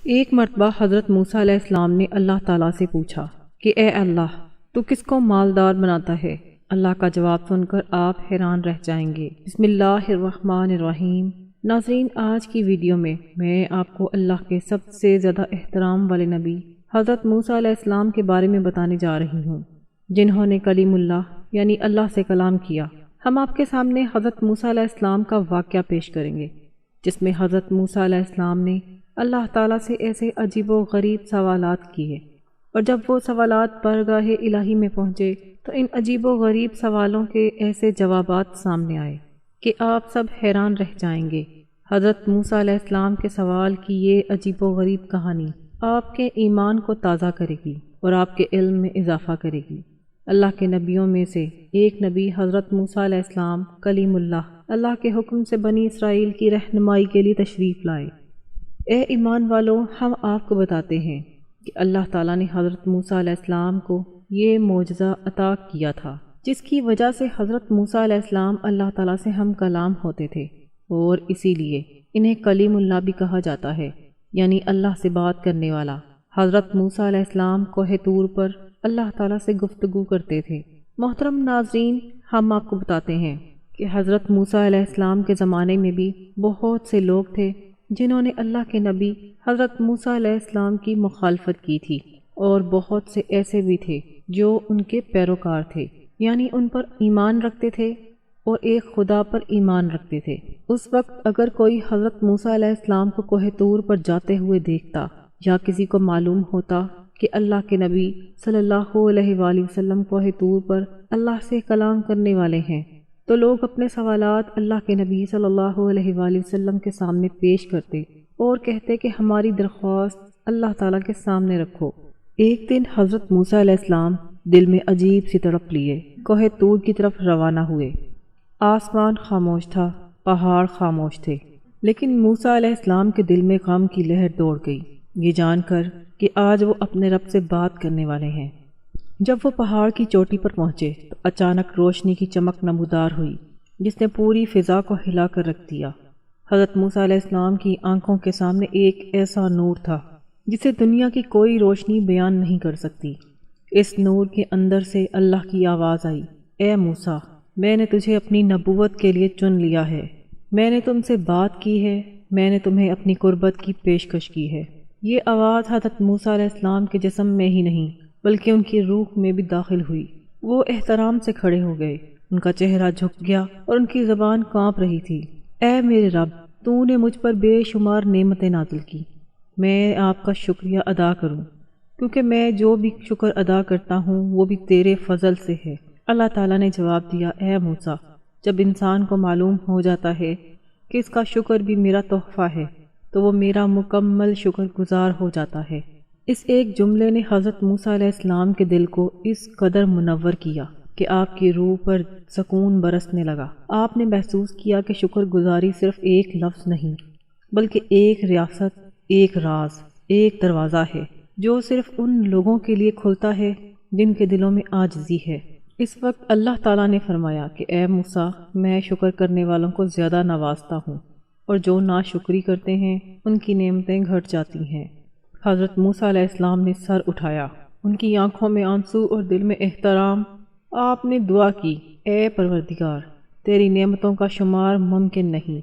ایک مرتبہ حضرت موسیٰ علیہ السلام نے اللہ تعالیٰ سے پوچھا کہ اے اللہ، تو کس کو مالدار بناتا ہے؟ اللہ کا جواب سن کر آپ حیران رہ جائیں گے۔ بسم اللہ الرحمن الرحیم۔ ناظرین، آج کی ویڈیو میں آپ کو اللہ کے سب سے زیادہ احترام والے نبی حضرت موسیٰ علیہ السلام کے بارے میں بتانے جا رہی ہوں، جنہوں نے کلیم اللہ یعنی اللہ سے کلام کیا۔ ہم آپ کے سامنے حضرت موسیٰ علیہ السلام کا واقعہ پیش کریں گے، جس میں حضرت موسیٰ علیہ السلام نے اللہ تعالیٰ سے ایسے عجیب و غریب سوالات کیے، اور جب وہ سوالات بارگاہ الہی میں پہنچے تو ان عجیب و غریب سوالوں کے ایسے جوابات سامنے آئے کہ آپ سب حیران رہ جائیں گے۔ حضرت موسیٰ علیہ السلام کے سوال کی یہ عجیب و غریب کہانی آپ کے ایمان کو تازہ کرے گی اور آپ کے علم میں اضافہ کرے گی۔ اللہ کے نبیوں میں سے ایک نبی حضرت موسیٰ علیہ السلام کلیم اللہ کے حکم سے بنی اسرائیل کی رہنمائی کے لیے تشریف لائے۔ اے ایمان والوں، ہم آپ کو بتاتے ہیں کہ اللہ تعالیٰ نے حضرت موسیٰ علیہ السلام کو یہ معجزہ عطا کیا تھا، جس کی وجہ سے حضرت موسیٰ علیہ السلام اللہ تعالیٰ سے ہم کلام ہوتے تھے، اور اسی لیے انہیں کلیم اللہ بھی کہا جاتا ہے، یعنی اللہ سے بات کرنے والا۔ حضرت موسیٰ علیہ السلام کوہ طور پر اللہ تعالیٰ سے گفتگو کرتے تھے۔ محترم ناظرین، ہم آپ کو بتاتے ہیں کہ حضرت موسیٰ علیہ السلام کے زمانے میں بھی بہت سے لوگ تھے جنہوں نے اللہ کے نبی حضرت موسیٰ علیہ السلام کی مخالفت کی تھی، اور بہت سے ایسے بھی تھے جو ان کے پیروکار تھے، یعنی ان پر ایمان رکھتے تھے اور ایک خدا پر ایمان رکھتے تھے۔ اس وقت اگر کوئی حضرت موسیٰ علیہ السلام کو کوہ طور پر جاتے ہوئے دیکھتا، یا کسی کو معلوم ہوتا کہ اللہ کے نبی صلی اللہ علیہ وآلہ وسلم کوہ طور پر اللہ سے کلام کرنے والے ہیں، تو لوگ اپنے سوالات اللہ کے نبی صلی اللہ علیہ وآلہ وسلم کے سامنے پیش کرتے اور کہتے کہ ہماری درخواست اللہ تعالیٰ کے سامنے رکھو۔ ایک دن حضرت موسیٰ علیہ السلام دل میں عجیب سی تڑپ لیے کوہ طور کی طرف روانہ ہوئے۔ آسمان خاموش تھا، پہاڑ خاموش تھے، لیکن موسیٰ علیہ السلام کے دل میں غم کی لہر دوڑ گئی، یہ جان کر کہ آج وہ اپنے رب سے بات کرنے والے ہیں۔ جب وہ پہاڑ کی چوٹی پر پہنچے تو اچانک روشنی کی چمک نمودار ہوئی، جس نے پوری فضا کو ہلا کر رکھ دیا۔ حضرت موسیٰ علیہ السلام کی آنکھوں کے سامنے ایک ایسا نور تھا جسے دنیا کی کوئی روشنی بیان نہیں کر سکتی۔ اس نور کے اندر سے اللہ کی آواز آئی، اے موسیٰ، میں نے تجھے اپنی نبوت کے لیے چن لیا ہے، میں نے تم سے بات کی ہے، میں نے تمہیں اپنی قربت کی پیشکش کی ہے۔ یہ آواز حضرت موسیٰ علیہ السلام کے جسم میں ہی نہیں بلکہ ان کی روح میں بھی داخل ہوئی۔ وہ احترام سے کھڑے ہو گئے، ان کا چہرہ جھک گیا اور ان کی زبان کانپ رہی تھی۔ اے میرے رب، تو نے مجھ پر بے شمار نعمتیں نازل کی، میں آپ کا شکریہ ادا کروں، کیونکہ میں جو بھی شکر ادا کرتا ہوں وہ بھی تیرے فضل سے ہے۔ اللہ تعالیٰ نے جواب دیا، اے موسیٰ، جب انسان کو معلوم ہو جاتا ہے کہ اس کا شکر بھی میرا تحفہ ہے تو وہ میرا مکمل شکر گزار ہو جاتا ہے۔ اس ایک جملے نے حضرت موسیٰ علیہ السلام کے دل کو اس قدر منور کیا کہ آپ کی روح پر سکون برسنے لگا۔ آپ نے محسوس کیا کہ شکر گزاری صرف ایک لفظ نہیں بلکہ ایک ریاست، ایک راز، ایک دروازہ ہے جو صرف ان لوگوں کے لیے کھلتا ہے جن کے دلوں میں عاجزی ہے۔ اس وقت اللہ تعالیٰ نے فرمایا کہ اے موسیٰ، میں شکر کرنے والوں کو زیادہ نوازتا ہوں، اور جو ناشکری کرتے ہیں ان کی نعمتیں گھٹ جاتی ہیں۔ حضرت موسیٰ علیہ السلام نے سر اٹھایا، ان کی آنکھوں میں آنسو اور دل میں احترام۔ آپ نے دعا کی، اے پروردگار، تیری نعمتوں کا شمار ممکن نہیں۔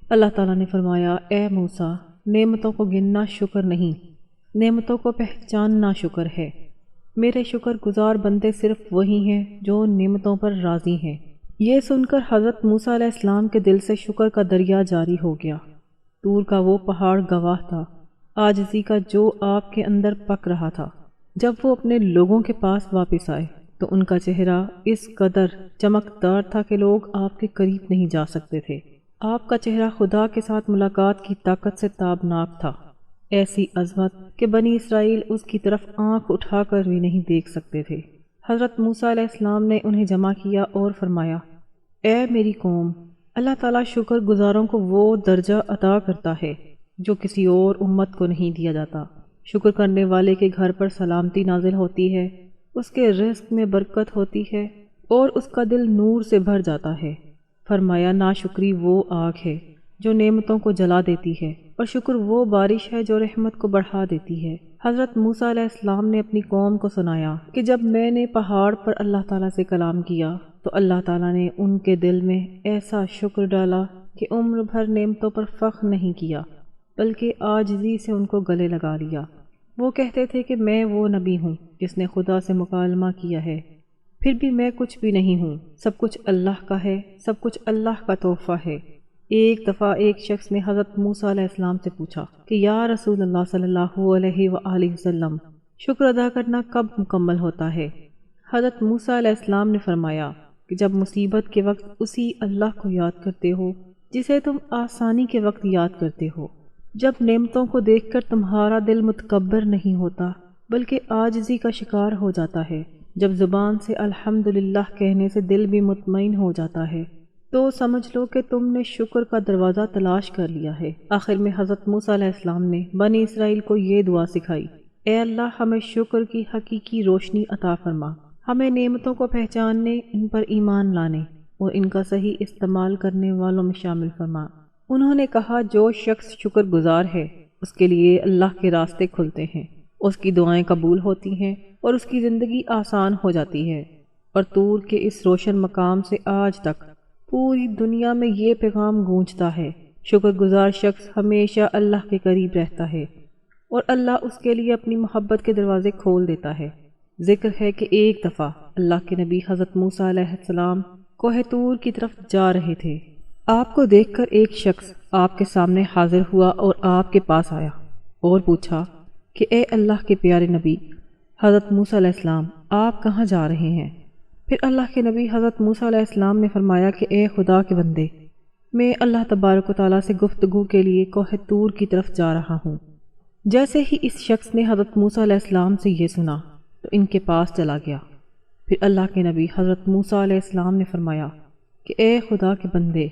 اللہ تعالیٰ نے فرمایا، اے موسیٰ، نعمتوں کو گننا شکر نہیں، نعمتوں کو پہچاننا شکر ہے۔ میرے شکر گزار بندے صرف وہی ہیں جو نعمتوں پر راضی ہیں۔ یہ سن کر حضرت موسیٰ علیہ السلام کے دل سے شکر کا دریا جاری ہو گیا۔ طور کا وہ پہاڑ گواہ تھا عاجزی کا جو آپ کے اندر پک رہا تھا۔ جب وہ اپنے لوگوں کے پاس واپس آئے تو ان کا چہرہ اس قدر چمکدار تھا کہ لوگ آپ کے قریب نہیں جا سکتے تھے۔ آپ کا چہرہ خدا کے ساتھ ملاقات کی طاقت سے تابناک تھا، ایسی عظمت کہ بنی اسرائیل اس کی طرف آنکھ اٹھا کر بھی نہیں دیکھ سکتے تھے۔ حضرت موسیٰ علیہ السلام نے انہیں جمع کیا اور فرمایا، اے میری قوم، اللہ تعالیٰ شکر گزاروں کو وہ درجہ عطا کرتا ہے جو کسی اور امت کو نہیں دیا جاتا۔ شکر کرنے والے کے گھر پر سلامتی نازل ہوتی ہے، اس کے رزق میں برکت ہوتی ہے اور اس کا دل نور سے بھر جاتا ہے۔ فرمایا، ناشکری وہ آگ ہے جو نعمتوں کو جلا دیتی ہے اور شکر وہ بارش ہے جو رحمت کو بڑھا دیتی ہے۔ حضرت موسیٰ علیہ السلام نے اپنی قوم کو سنایا کہ جب میں نے پہاڑ پر اللہ تعالیٰ سے کلام کیا تو اللہ تعالیٰ نے ان کے دل میں ایسا شکر ڈالا کہ عمر بھر نعمتوں پر فخر نہیں کیا بلکہ عاجزی سے ان کو گلے لگا لیا۔ وہ کہتے تھے کہ میں وہ نبی ہوں جس نے خدا سے مکالمہ کیا ہے، پھر بھی میں کچھ بھی نہیں ہوں، سب کچھ اللہ کا ہے، سب کچھ اللہ کا تحفہ ہے۔ ایک دفعہ ایک شخص نے حضرت موسیٰ علیہ السلام سے پوچھا کہ یا رسول اللہ صلی اللہ علیہ وآلہ وسلم، شکر ادا کرنا کب مکمل ہوتا ہے؟ حضرت موسیٰ علیہ السلام نے فرمایا کہ جب مصیبت کے وقت اسی اللہ کو یاد کرتے ہو جسے تم آسانی کے وقت یاد کرتے ہو، جب نعمتوں کو دیکھ کر تمہارا دل متکبر نہیں ہوتا بلکہ عاجزی کا شکار ہو جاتا ہے، جب زبان سے الحمدللہ کہنے سے دل بھی مطمئن ہو جاتا ہے، تو سمجھ لو کہ تم نے شکر کا دروازہ تلاش کر لیا ہے۔ آخر میں حضرت موسیٰ علیہ السلام نے بنی اسرائیل کو یہ دعا سکھائی: اے اللہ، ہمیں شکر کی حقیقی روشنی عطا فرما، ہمیں نعمتوں کو پہچاننے، ان پر ایمان لانے اور ان کا صحیح استعمال کرنے والوں میں شامل فرما۔ انہوں نے کہا جو شخص شکر گزار ہے اس کے لیے اللہ کے راستے کھلتے ہیں، اس کی دعائیں قبول ہوتی ہیں اور اس کی زندگی آسان ہو جاتی ہے۔ اور طور کے اس روشن مقام سے آج تک پوری دنیا میں یہ پیغام گونجتا ہے: شکر گزار شخص ہمیشہ اللہ کے قریب رہتا ہے اور اللہ اس کے لیے اپنی محبت کے دروازے کھول دیتا ہے۔ ذکر ہے کہ ایک دفعہ اللہ کے نبی حضرت موسیٰ علیہ السلام کوہ طور کی طرف جا رہے تھے۔ آپ کو دیکھ کر ایک شخص آپ کے سامنے حاضر ہوا اور آپ کے پاس آیا اور پوچھا کہ اے اللہ کے پیارے نبی حضرت موسیٰ علیہ السلام، آپ کہاں جا رہے ہیں؟ پھر اللہ کے نبی حضرت موسیٰ علیہ السلام نے فرمایا کہ اے خدا کے بندے، میں اللہ تبارک و تعالیٰ سے گفتگو کے لیے کوہ طور کی طرف جا رہا ہوں۔ جیسے ہی اس شخص نے حضرت موسیٰ علیہ السلام سے یہ سنا تو ان کے پاس چلا گیا۔ پھر اللہ کے نبی حضرت موسیٰ علیہ السلام نے فرمایا کہ اے خدا کے بندے،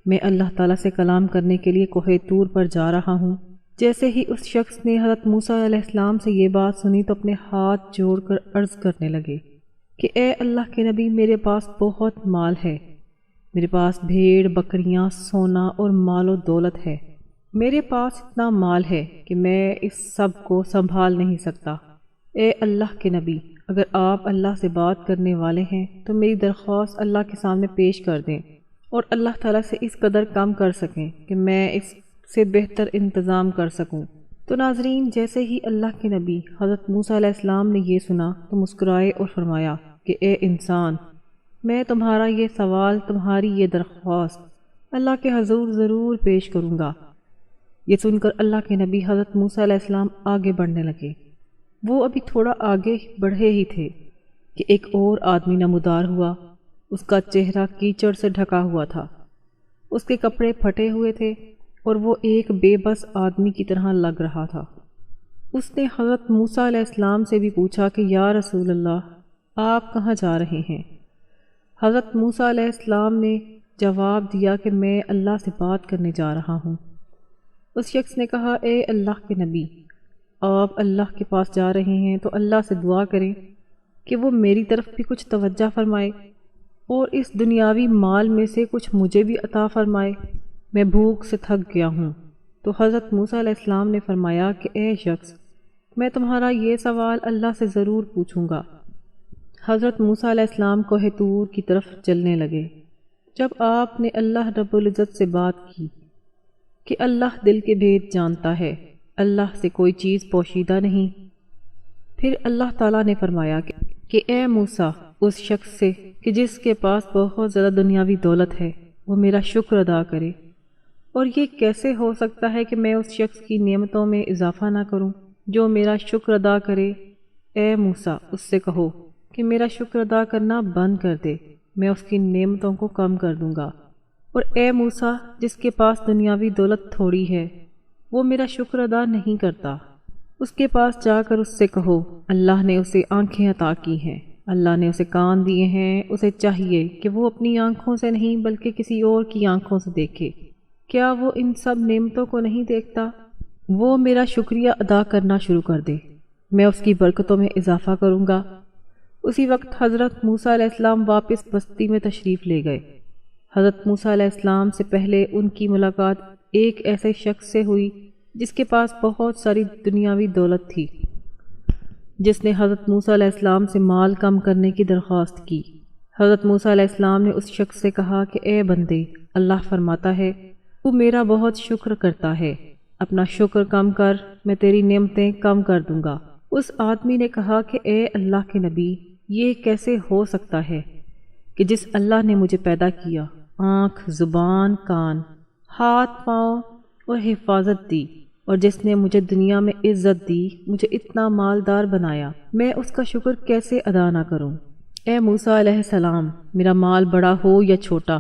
میں اللہ تعالیٰ سے کلام کرنے کے لیے کوہ طور پر جا رہا ہوں۔ جیسے ہی اس شخص نے حضرت موسیٰ علیہ السلام سے یہ بات سنی تو اپنے ہاتھ جوڑ کر عرض کرنے لگے کہ اے اللہ کے نبی، میرے پاس بہت مال ہے، میرے پاس بھیڑ بکریاں، سونا اور مال و دولت ہے، میرے پاس اتنا مال ہے کہ میں اس سب کو سنبھال نہیں سکتا۔ اے اللہ کے نبی، اگر آپ اللہ سے بات کرنے والے ہیں تو میری درخواست اللہ کے سامنے پیش کر دیں اور اللہ تعالیٰ سے اس قدر کم کر سکیں کہ میں اس سے بہتر انتظام کر سکوں۔ تو ناظرین، جیسے ہی اللہ کے نبی حضرت موسیٰ علیہ السلام نے یہ سنا تو مسکرائے اور فرمایا کہ اے انسان، میں تمہارا یہ سوال، تمہاری یہ درخواست اللہ کے حضور ضرور پیش کروں گا۔ یہ سن کر اللہ کے نبی حضرت موسیٰ علیہ السلام آگے بڑھنے لگے۔ وہ ابھی تھوڑا آگے بڑھے ہی تھے کہ ایک اور آدمی نمودار ہوا۔ اس کا چہرہ کیچڑ سے ڈھکا ہوا تھا، اس کے کپڑے پھٹے ہوئے تھے اور وہ ایک بے بس آدمی کی طرح لگ رہا تھا۔ اس نے حضرت موسیٰ علیہ السلام سے بھی پوچھا کہ یا رسول اللہ، آپ کہاں جا رہے ہیں؟ حضرت موسیٰ علیہ السلام نے جواب دیا کہ میں اللہ سے بات کرنے جا رہا ہوں۔ اس شخص نے کہا اے اللہ کے نبی، آپ اللہ کے پاس جا رہے ہیں تو اللہ سے دعا کریں کہ وہ میری طرف بھی کچھ توجہ فرمائے اور اس دنیاوی مال میں سے کچھ مجھے بھی عطا فرمائے، میں بھوک سے تھک گیا ہوں۔ تو حضرت موسیٰ علیہ السلام نے فرمایا کہ اے شخص، میں تمہارا یہ سوال اللہ سے ضرور پوچھوں گا۔ حضرت موسیٰ علیہ السلام کوہ طور کی طرف چلنے لگے۔ جب آپ نے اللہ رب العزت سے بات کی کہ اللہ دل کے بھید جانتا ہے، اللہ سے کوئی چیز پوشیدہ نہیں، پھر اللہ تعالیٰ نے فرمایا کہ اے موسیٰ، اس شخص سے کہ جس کے پاس بہت زیادہ دنیاوی دولت ہے وہ میرا شکر ادا کرے، اور یہ کیسے ہو سکتا ہے کہ میں اس شخص کی نعمتوں میں اضافہ نہ کروں جو میرا شکر ادا کرے۔ اے موسیٰ، اس سے کہو کہ میرا شکر ادا کرنا بند کر دے، میں اس کی نعمتوں کو کم کر دوں گا۔ اور اے موسیٰ، جس کے پاس دنیاوی دولت تھوڑی ہے وہ میرا شکر ادا نہیں کرتا، اس کے پاس جا کر اس سے کہو اللہ نے اسے آنکھیں عطا کی ہیں، اللہ نے اسے کان دیے ہیں، اسے چاہیے کہ وہ اپنی آنکھوں سے نہیں بلکہ کسی اور کی آنکھوں سے دیکھے۔ کیا وہ ان سب نعمتوں کو نہیں دیکھتا؟ وہ میرا شکریہ ادا کرنا شروع کر دے، میں اس کی برکتوں میں اضافہ کروں گا۔ اسی وقت حضرت موسیٰ علیہ السلام واپس بستی میں تشریف لے گئے۔ حضرت موسیٰ علیہ السلام سے پہلے ان کی ملاقات ایک ایسے شخص سے ہوئی جس کے پاس بہت ساری دنیاوی دولت تھی، جس نے حضرت موسیٰ علیہ السلام سے مال کم کرنے کی درخواست کی۔ حضرت موسیٰ علیہ السلام نے اس شخص سے کہا کہ اے بندے، اللہ فرماتا ہے تو میرا بہت شکر کرتا ہے، اپنا شکر کم کر، میں تیری نعمتیں کم کر دوں گا۔ اس آدمی نے کہا کہ اے اللہ کے نبی، یہ کیسے ہو سکتا ہے کہ جس اللہ نے مجھے پیدا کیا، آنکھ، زبان، کان، ہاتھ، پاؤں اور حفاظت دی، اور جس نے مجھے دنیا میں عزت دی، مجھے اتنا مالدار بنایا، میں اس کا شکر کیسے ادا نہ کروں؟ اے موسیٰ علیہ السلام، میرا مال بڑا ہو یا چھوٹا،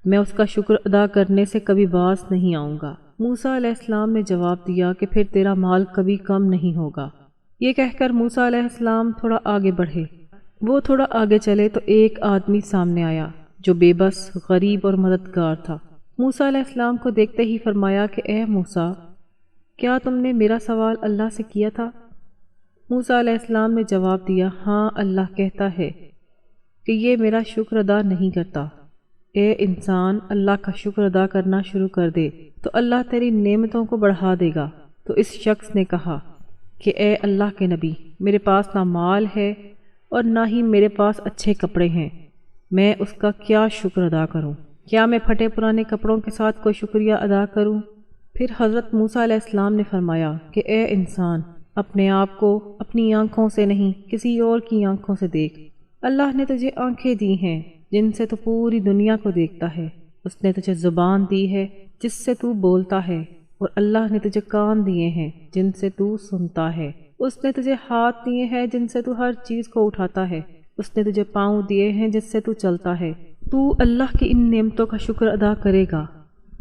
میں اس کا شکر ادا کرنے سے کبھی باز نہیں آؤں گا۔ موسیٰ علیہ السلام نے جواب دیا کہ پھر تیرا مال کبھی کم نہیں ہوگا۔ یہ کہہ کر موسیٰ علیہ السلام تھوڑا آگے بڑھے۔ وہ تھوڑا آگے چلے تو ایک آدمی سامنے آیا جو بے بس، غریب اور مددگار تھا۔ موسیٰ علیہ السلام کو دیکھتے ہی فرمایا کہ اے موسیٰ، کیا تم نے میرا سوال اللہ سے کیا تھا؟ موسیٰ علیہ السلام نے جواب دیا، ہاں، اللہ کہتا ہے کہ یہ میرا شکر ادا نہیں کرتا۔ اے انسان، اللہ کا شکر ادا کرنا شروع کر دے تو اللہ تیری نعمتوں کو بڑھا دے گا۔ تو اس شخص نے کہا کہ اے اللہ کے نبی، میرے پاس نہ مال ہے اور نہ ہی میرے پاس اچھے کپڑے ہیں، میں اس کا کیا شکر ادا کروں؟ کیا میں پھٹے پرانے کپڑوں کے ساتھ کوئی شکریہ ادا کروں؟ پھر حضرت موسیٰ علیہ السلام نے فرمایا کہ اے انسان، اپنے آپ کو اپنی آنکھوں سے نہیں کسی اور کی آنکھوں سے دیکھ۔ اللہ نے تجھے آنکھیں دی ہیں جن سے تو پوری دنیا کو دیکھتا ہے، اس نے تجھے زبان دی ہے جس سے تو بولتا ہے، اور اللہ نے تجھے کان دیے ہیں جن سے تو سنتا ہے، اس نے تجھے ہاتھ دیے ہیں جن سے تو ہر چیز کو اٹھاتا ہے، اس نے تجھے پاؤں دیے ہیں جس سے تو چلتا ہے، تو اللہ کی ان نعمتوں کا شکر ادا کرے گا۔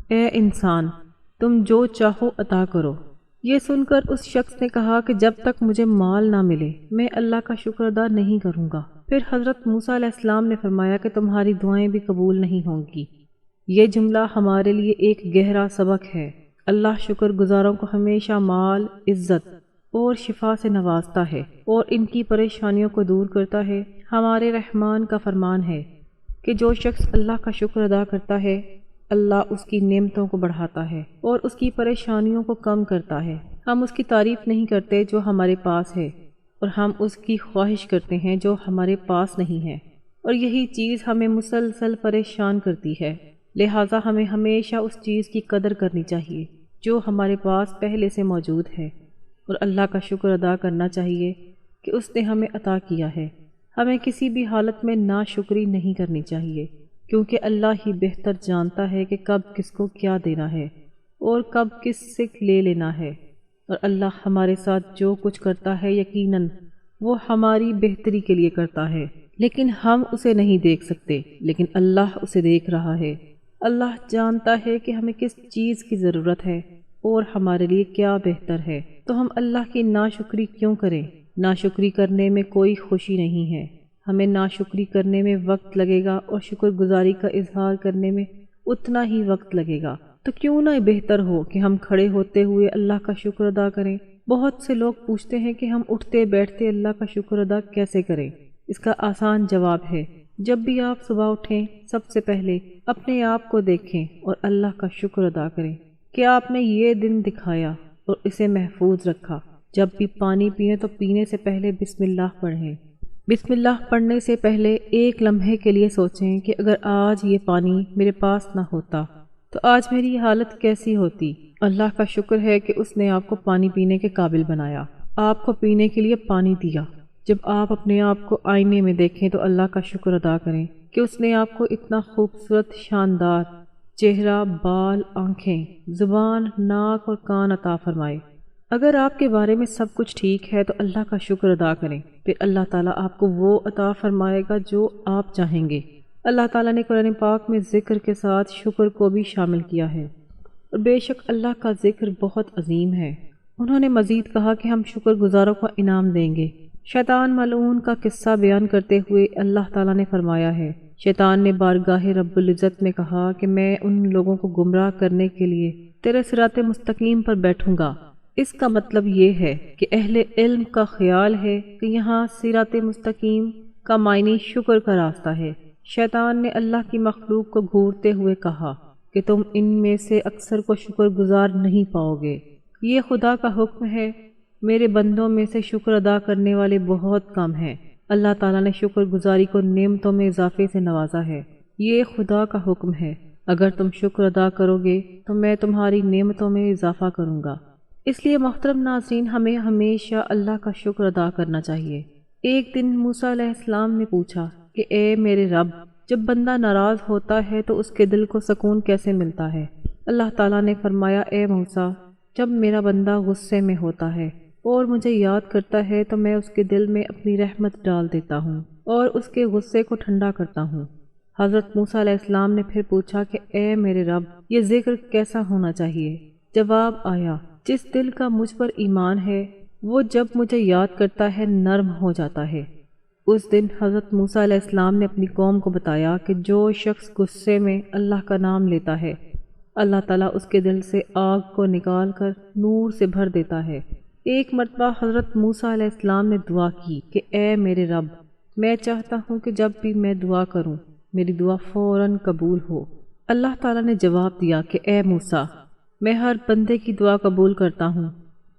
اے انسان، تم جو چاہو عطا کرو۔ یہ سن کر اس شخص نے کہا کہ جب تک مجھے مال نہ ملے میں اللہ کا شکر ادا نہیں کروں گا۔ پھر حضرت موسیٰ علیہ السلام نے فرمایا کہ تمہاری دعائیں بھی قبول نہیں ہوں گی۔ یہ جملہ ہمارے لیے ایک گہرا سبق ہے۔ اللہ شکر گزاروں کو ہمیشہ مال، عزت اور شفا سے نوازتا ہے اور ان کی پریشانیوں کو دور کرتا ہے۔ ہمارے رحمان کا فرمان ہے کہ جو شخص اللہ کا شکر ادا کرتا ہے، اللہ اس کی نعمتوں کو بڑھاتا ہے اور اس کی پریشانیوں کو کم کرتا ہے۔ ہم اس کی تعریف نہیں کرتے جو ہمارے پاس ہے، اور ہم اس کی خواہش کرتے ہیں جو ہمارے پاس نہیں ہے، اور یہی چیز ہمیں مسلسل پریشان کرتی ہے۔ لہٰذا ہمیں ہمیشہ اس چیز کی قدر کرنی چاہیے جو ہمارے پاس پہلے سے موجود ہے، اور اللہ کا شکر ادا کرنا چاہیے کہ اس نے ہمیں عطا کیا ہے۔ ہمیں کسی بھی حالت میں ناشکری نہیں کرنی چاہیے، کیونکہ اللہ ہی بہتر جانتا ہے کہ کب کس کو کیا دینا ہے اور کب کس سے لے لینا ہے، اور اللہ ہمارے ساتھ جو کچھ کرتا ہے یقیناً وہ ہماری بہتری کے لیے کرتا ہے، لیکن ہم اسے نہیں دیکھ سکتے، لیکن اللہ اسے دیکھ رہا ہے۔ اللہ جانتا ہے کہ ہمیں کس چیز کی ضرورت ہے اور ہمارے لیے کیا بہتر ہے، تو ہم اللہ کی ناشکری کیوں کریں؟ ناشکری کرنے میں کوئی خوشی نہیں ہے۔ ہمیں ناشکری کرنے میں وقت لگے گا اور شکر گزاری کا اظہار کرنے میں اتنا ہی وقت لگے گا، تو کیوں نہ بہتر ہو کہ ہم کھڑے ہوتے ہوئے اللہ کا شکر ادا کریں۔ بہت سے لوگ پوچھتے ہیں کہ ہم اٹھتے بیٹھتے اللہ کا شکر ادا کیسے کریں؟ اس کا آسان جواب ہے، جب بھی آپ صبح اٹھیں سب سے پہلے اپنے آپ کو دیکھیں اور اللہ کا شکر ادا کریں کہ آپ نے یہ دن دکھایا اور اسے محفوظ رکھا۔ جب بھی پانی پئیں تو پینے سے پہلے بسم اللہ پڑھیں۔ بسم اللہ پڑھنے سے پہلے ایک لمحے کے لیے سوچیں کہ اگر آج یہ پانی میرے پاس نہ ہوتا تو آج میری حالت کیسی ہوتی۔ اللہ کا شکر ہے کہ اس نے آپ کو پانی پینے کے قابل بنایا، آپ کو پینے کے لیے پانی دیا۔ جب آپ اپنے آپ کو آئینے میں دیکھیں تو اللہ کا شکر ادا کریں کہ اس نے آپ کو اتنا خوبصورت، شاندار چہرہ، بال، آنکھیں، زبان، ناک اور کان عطا فرمائے۔ اگر آپ کے بارے میں سب کچھ ٹھیک ہے تو اللہ کا شکر ادا کریں، پھر اللہ تعالیٰ آپ کو وہ عطا فرمائے گا جو آپ چاہیں گے۔ اللہ تعالیٰ نے قرآن پاک میں ذکر کے ساتھ شکر کو بھی شامل کیا ہے، اور بے شک اللہ کا ذکر بہت عظیم ہے۔ انہوں نے مزید کہا کہ ہم شکر گزاروں کو انعام دیں گے۔ شیطان ملعون کا قصہ بیان کرتے ہوئے اللہ تعالیٰ نے فرمایا ہے، شیطان نے بارگاہ رب العزت میں کہا کہ میں ان لوگوں کو گمراہ کرنے کے لیے تیرے صراط مستقیم پر بیٹھوں گا۔ اس کا مطلب یہ ہے کہ اہل علم کا خیال ہے کہ یہاں صراط مستقیم کا معنی شکر کا راستہ ہے۔ شیطان نے اللہ کی مخلوق کو گھورتے ہوئے کہا کہ تم ان میں سے اکثر کو شکر گزار نہیں پاؤ گے۔ یہ خدا کا حکم ہے، میرے بندوں میں سے شکر ادا کرنے والے بہت کم ہیں۔ اللہ تعالیٰ نے شکر گزاری کو نعمتوں میں اضافے سے نوازا ہے۔ یہ خدا کا حکم ہے، اگر تم شکر ادا کرو گے تو میں تمہاری نعمتوں میں اضافہ کروں گا۔ اس لیے محترم ناظرین، ہمیں ہمیشہ اللہ کا شکر ادا کرنا چاہیے۔ ایک دن موسیٰ علیہ السلام نے پوچھا کہ اے میرے رب، جب بندہ ناراض ہوتا ہے تو اس کے دل کو سکون کیسے ملتا ہے؟ اللہ تعالیٰ نے فرمایا، اے موسیٰ، جب میرا بندہ غصے میں ہوتا ہے اور مجھے یاد کرتا ہے تو میں اس کے دل میں اپنی رحمت ڈال دیتا ہوں اور اس کے غصے کو ٹھنڈا کرتا ہوں۔ حضرت موسیٰ علیہ السلام نے پھر پوچھا کہ اے میرے رب، یہ ذکر کیسا ہونا چاہیے؟ جواب آیا، جس دل کا مجھ پر ایمان ہے وہ جب مجھے یاد کرتا ہے نرم ہو جاتا ہے۔ اس دن حضرت موسیٰ علیہ السلام نے اپنی قوم کو بتایا کہ جو شخص غصے میں اللہ کا نام لیتا ہے، اللہ تعالیٰ اس کے دل سے آگ کو نکال کر نور سے بھر دیتا ہے۔ ایک مرتبہ حضرت موسیٰ علیہ السلام نے دعا کی کہ اے میرے رب، میں چاہتا ہوں کہ جب بھی میں دعا کروں میری دعا فوراً قبول ہو۔ اللہ تعالیٰ نے جواب دیا کہ اے موسیٰ، میں ہر بندے کی دعا قبول کرتا ہوں،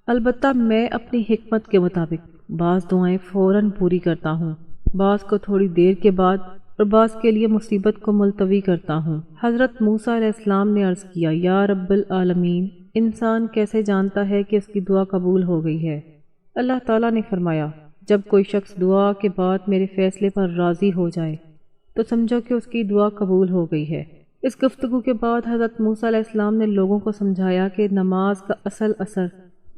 البتہ میں اپنی حکمت کے مطابق بعض دعائیں فوراً پوری کرتا ہوں، بعض کو تھوڑی دیر کے بعد اور بعض کے لیے مصیبت کو ملتوی کرتا ہوں۔ حضرت موسیٰ علیہ السلام نے عرض کیا، یا رب العالمین، انسان کیسے جانتا ہے کہ اس کی دعا قبول ہو گئی ہے؟ اللہ تعالیٰ نے فرمایا، جب کوئی شخص دعا کے بعد میرے فیصلے پر راضی ہو جائے تو سمجھو کہ اس کی دعا قبول ہو گئی ہے۔ اس گفتگو کے بعد حضرت موسیٰ علیہ السلام نے لوگوں کو سمجھایا کہ نماز کا اصل اثر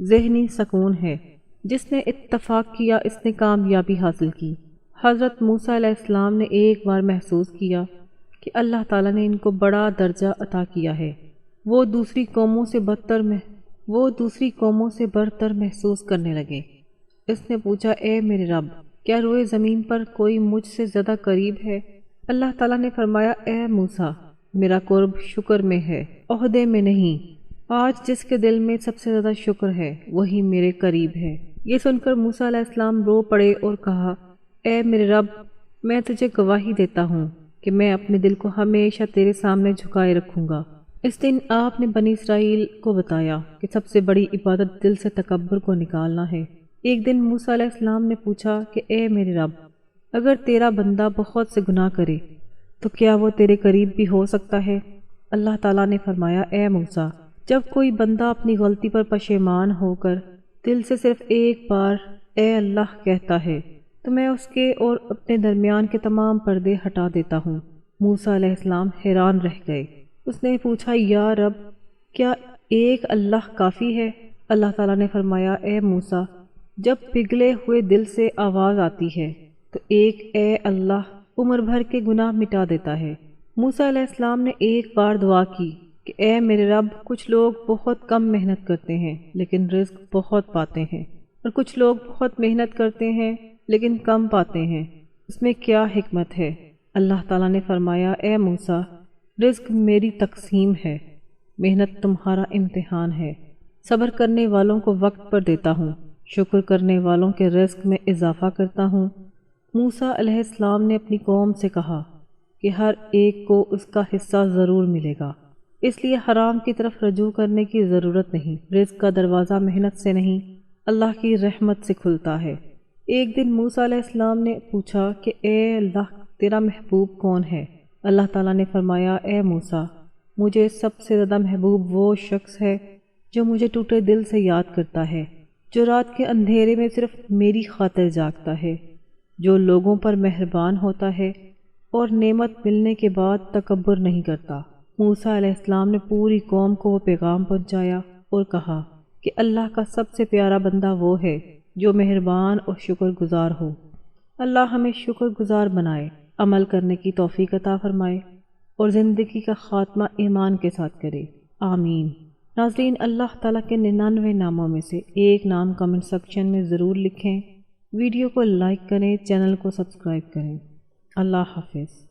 ذہنی سکون ہے، جس نے اتفاق کیا اس نے کامیابی حاصل کی۔ حضرت موسیٰ علیہ السلام نے ایک بار محسوس کیا کہ اللہ تعالیٰ نے ان کو بڑا درجہ عطا کیا ہے۔ وہ دوسری قوموں سے برتر محسوس کرنے لگے۔ اس نے پوچھا، اے میرے رب، کیا روئے زمین پر کوئی مجھ سے زیادہ قریب ہے؟ اللہ تعالیٰ نے فرمایا، اے موسیٰ، میرا قرب شکر میں ہے، عہدے میں نہیں۔ آج جس کے دل میں سب سے زیادہ شکر ہے وہی میرے قریب ہے۔ یہ سن کر موسیٰ علیہ السلام رو پڑے اور کہا، اے میرے رب، میں تجھے گواہی دیتا ہوں کہ میں اپنے دل کو ہمیشہ تیرے سامنے جھکائے رکھوں گا۔ اس دن آپ نے بنی اسرائیل کو بتایا کہ سب سے بڑی عبادت دل سے تکبر کو نکالنا ہے۔ ایک دن موسیٰ علیہ السلام نے پوچھا کہ اے میرے رب، اگر تیرا بندہ بہت سے گناہ کرے تو کیا وہ تیرے قریب بھی ہو سکتا ہے؟ اللہ تعالیٰ نے فرمایا، اے موسیٰ، جب کوئی بندہ اپنی غلطی پر پشیمان ہو کر دل سے صرف ایک بار اے اللہ کہتا ہے تو میں اس کے اور اپنے درمیان کے تمام پردے ہٹا دیتا ہوں۔ موسیٰ علیہ السلام حیران رہ گئے۔ اس نے پوچھا، یا رب، کیا ایک اللہ کافی ہے؟ اللہ تعالیٰ نے فرمایا، اے موسیٰ، جب پگھلے ہوئے دل سے آواز آتی ہے تو ایک اے اللہ عمر بھر کے گناہ مٹا دیتا ہے۔ موسیٰ علیہ السلام نے ایک بار دعا کی کہ اے میرے رب، کچھ لوگ بہت کم محنت کرتے ہیں لیکن رزق بہت پاتے ہیں، اور کچھ لوگ بہت محنت کرتے ہیں لیکن کم پاتے ہیں، اس میں کیا حکمت ہے؟ اللہ تعالیٰ نے فرمایا، اے موسیٰ، رزق میری تقسیم ہے، محنت تمہارا امتحان ہے۔ صبر کرنے والوں کو وقت پر دیتا ہوں، شکر کرنے والوں کے رزق میں اضافہ کرتا ہوں۔ موسیٰ علیہ السلام نے اپنی قوم سے کہا کہ ہر ایک کو اس کا حصہ ضرور ملے گا، اس لیے حرام کی طرف رجوع کرنے کی ضرورت نہیں۔ رزق کا دروازہ محنت سے نہیں، اللہ کی رحمت سے کھلتا ہے۔ ایک دن موسیٰ علیہ السلام نے پوچھا کہ اے اللہ، تیرا محبوب کون ہے؟ اللہ تعالیٰ نے فرمایا، اے موسیٰ، مجھے سب سے زیادہ محبوب وہ شخص ہے جو مجھے ٹوٹے دل سے یاد کرتا ہے، جو رات کے اندھیرے میں صرف میری خاطر جاگتا ہے، جو لوگوں پر مہربان ہوتا ہے اور نعمت ملنے کے بعد تکبر نہیں کرتا۔ موسیٰ علیہ السلام نے پوری قوم کو وہ پیغام پہنچایا اور کہا کہ اللہ کا سب سے پیارا بندہ وہ ہے جو مہربان اور شکر گزار ہو۔ اللہ ہمیں شکر گزار بنائے، عمل کرنے کی توفیق عطا فرمائے اور زندگی کا خاتمہ ایمان کے ساتھ کرے، آمین۔ ناظرین، اللہ تعالیٰ کے 99 ناموں میں سے ایک نام کمنٹ سیکشن میں ضرور لکھیں، ویڈیو کو لائک کریں، چینل کو سبسکرائب کریں۔ اللہ حافظ۔